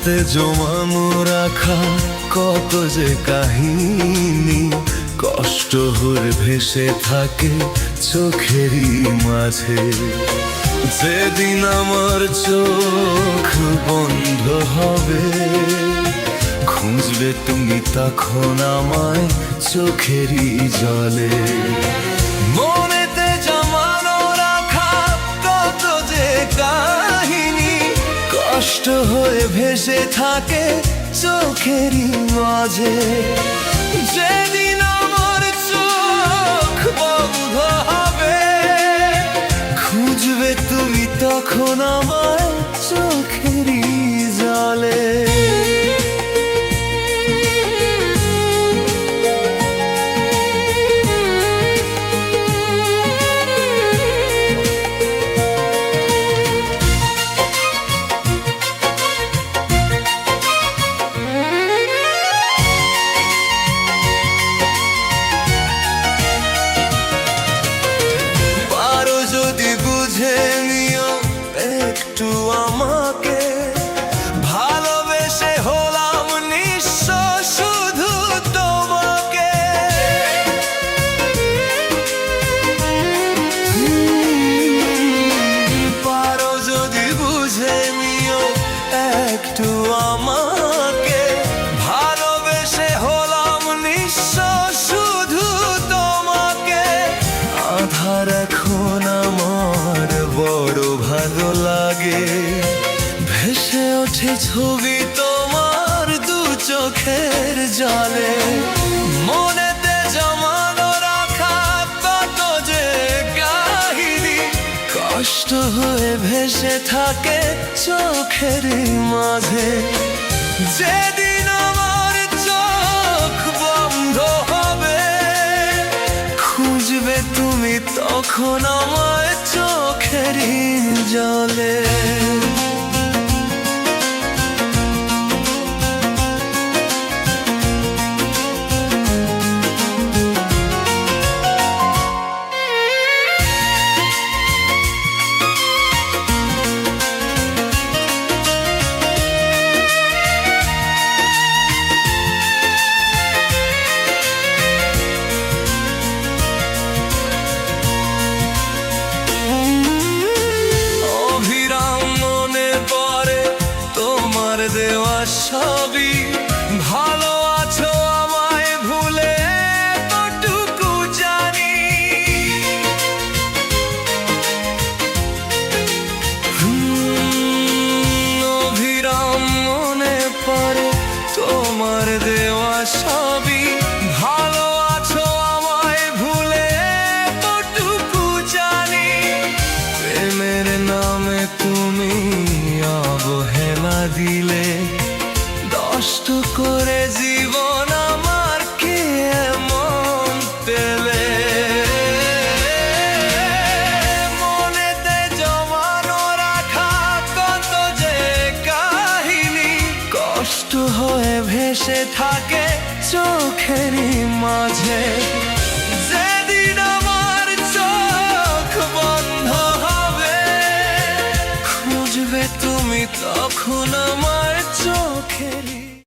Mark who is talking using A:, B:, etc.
A: মনেতে জমানো রাখা কত যে কাহিনী, কষ্ট হয়ে ভেসে থাকে চোখেরই মাঝে। যেদিন আমার চোখ বন্ধ হবে, খুঁজবে তুমি তখন আমায় চোখেরই জলে। মনেতে জমানো রাখা কত যে কাহিনী, কষ্ট হয়ে ভেসে থাকে চোখেরই মাঝে। যেদিন আমার চোখ বন্ধ হবে, খুঁজবে তুমি তখন আমায় চোখেরই জলে। বুঝে নিও একটু আমাকে, ভালোবেসে হলাম নিঃস্ব শুধু তোমাকে। পারো যদি বুঝে নিও একটু আমাকে, ভালোবেসে হলাম নিঃস্ব শুধু তোমাকে। আধার এখন আমার বড় ভালো লাগে, ভেসে ওঠে ছবি তোমার দু চোখের জলে। মনেতে জমানো রাখা কত যে কাহিনী, কষ্ট হয়ে ভেসে থাকে চোখের মাঝে। যেদিন আমার চোখ বন্ধ হবে, খুঁজবে তুমি তখন আমায় চোখেরই জলে। দেওয়া সবই, ভালো আছো আমায় ভুলে এতটুকু জানি। অভিরাম মনে পড়ে তোমার দেওয়া সবই, ভালো আছো আমায় ভুলে এতটুকু জানি। প্রেমের নামে তুমি অবহেলা দিলে, নষ্ট করে জীবন আমার কে এমন পেলে। মনেতে জমানো রাখা কত যে কাহিনী, কষ্ট হয়ে ভেসে থাকে চোখেরই মাঝে। যেদিন আমার চোখ বন্ধ হবে, খুঁজবে তুমি তখন আমার চোখেরই